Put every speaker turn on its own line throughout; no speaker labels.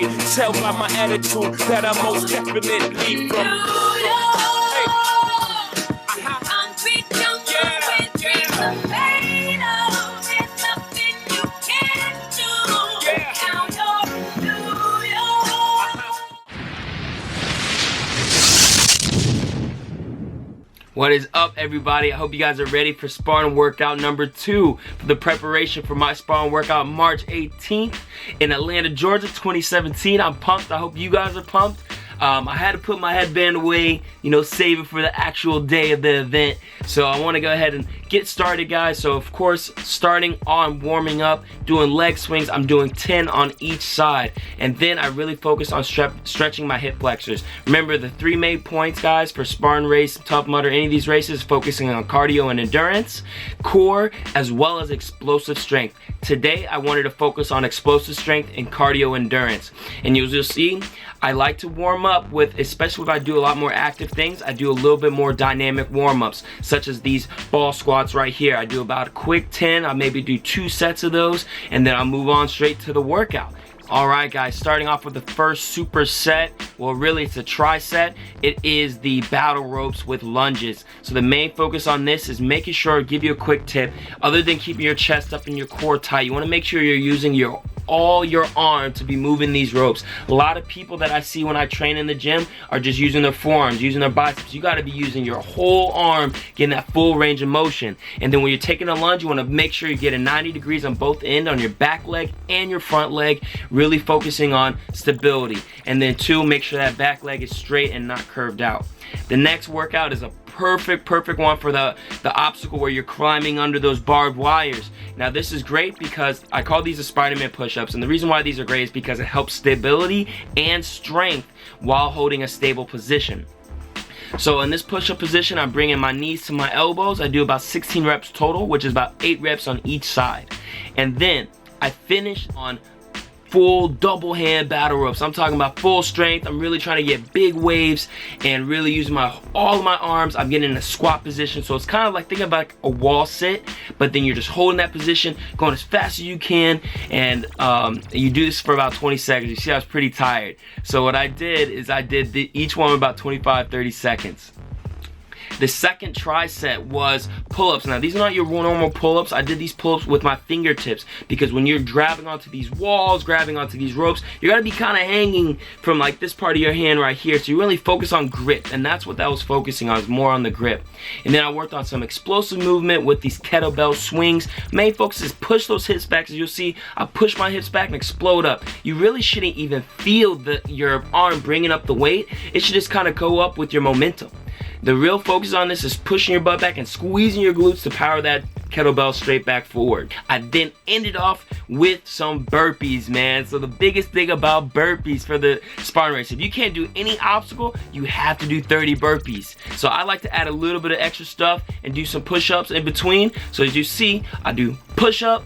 Tell by my attitude that I most definitely from.
What is up, everybody? I hope you guys are ready for Spartan workout number 2 for the preparation for my Spartan workout March 18th in Atlanta, Georgia, 2017. I'm pumped. I hope you guys are pumped. I had to put my headband away, save it for the actual day of the event. So I want to go ahead and get started, guys. So of course, starting on warming up, doing leg swings. I'm doing 10 on each side. And then I really focus on stretching my hip flexors. Remember the 3 main points, guys, for Spartan Race, Tough Mudder, any of these races, focusing on cardio and endurance, core, as well as explosive strength. Today, I wanted to focus on explosive strength and cardio endurance. And you'll see, I like to warm up with, especially if I do a lot more active things, I do a little bit more dynamic warm-ups, such as these ball squats right here. I do about a quick 10, I'll maybe do 2 sets of those, and then I'll move on straight to the workout. Alright guys, starting off with the first super set, well really it's a tri-set. It is the battle ropes with lunges. So the main focus on this is making sure, give you a quick tip, other than keeping your chest up and your core tight, you want to make sure you're using all your arm to be moving these ropes. A lot of people that I see when I train in the gym are just using their forearms, using their biceps. You got to be using your whole arm, getting that full range of motion. And then when you're taking a lunge, you want to make sure you get a 90 degrees on both ends, on your back leg and your front leg, really focusing on stability. And then 2, make sure that back leg is straight and not curved out. The next workout is a perfect one for the obstacle where you're climbing under those barbed wires. Now this is great because I call these the Spider-Man push-ups, and the reason why these are great is because it helps stability and strength while holding a stable position. So in this push-up position, I'm bringing my knees to my elbows. I do about 16 reps total, which is about 8 reps on each side. And then I finish on full double hand battle ropes. I'm talking about full strength. I'm really trying to get big waves and really using all of my arms. I'm getting in a squat position, so it's kind of like, think about a wall sit, but then you're just holding that position, going as fast as you can, and you do this for about 20 seconds. You see, I was pretty tired, so what I did is I did each one about 25-30 seconds. The second tri-set was pull-ups. Now, these are not your normal pull-ups. I did these pull-ups with my fingertips because when you're grabbing onto these walls, grabbing onto these ropes, you gotta be kind of hanging from like this part of your hand right here. So you really focus on grip, and that's what that was focusing on, is more on the grip. And then I worked on some explosive movement with these kettlebell swings. Main focus is push those hips back. As you'll see, I push my hips back and explode up. You really shouldn't even feel your arm bringing up the weight. It should just kind of go up with your momentum. The real focus on this is pushing your butt back and squeezing your glutes to power that kettlebell straight back forward. I then ended off with some burpees, man. So the biggest thing about burpees for the Spartan Race, if you can't do any obstacle, you have to do 30 burpees. So I like to add a little bit of extra stuff and do some push-ups in between. So as you see, I do push-up,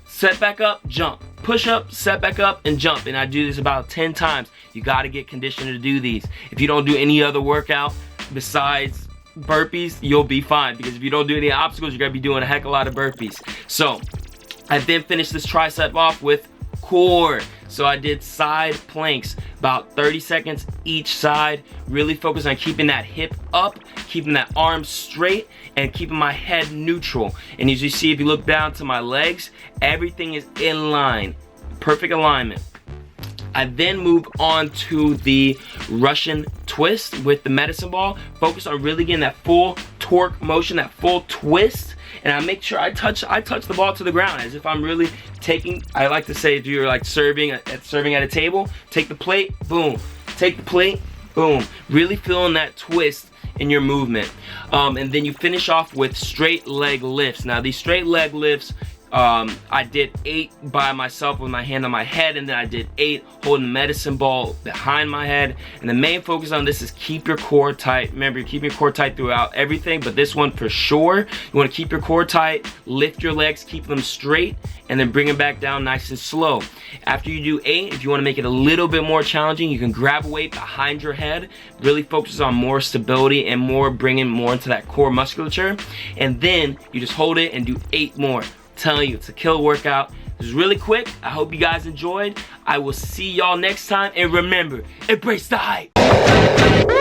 set back up, jump. Push up, set back up, and jump. And I do this about 10 times. You got to get conditioned to do these. If you don't do any other workout besides burpees, you'll be fine, because if you don't do any obstacles, you're gonna be doing a heck of a lot of burpees. So I then finished this tricep off with core. So I did side planks, about 30 seconds each side, really focus on keeping that hip up, keeping that arm straight, and keeping my head neutral. And as you see, if you look down to my legs, everything is in line, perfect alignment. I then moved on to the Russian twist with the medicine ball. Focus on really getting that full torque motion, that full twist, and I make sure I touch the ball to the ground as if I'm really taking. I like to say, if you're like serving at a table, take the plate, boom. Take the plate, boom. Really feeling that twist in your movement, and then you finish off with straight leg lifts. Now these straight leg lifts, I did 8 by myself with my hand on my head, and then I did 8 holding the medicine ball behind my head. And the main focus on this is keep your core tight. Remember, keep your core tight throughout everything, but this one for sure, you want to keep your core tight, lift your legs, keep them straight, and then bring them back down nice and slow. After you do 8, if you want to make it a little bit more challenging, you can grab a weight behind your head, really focus on more stability and more bringing more into that core musculature, and then you just hold it and do 8 more. Telling you, it's a kill workout. This is really quick. I hope you guys enjoyed. I will see y'all next time. And remember, embrace the hype.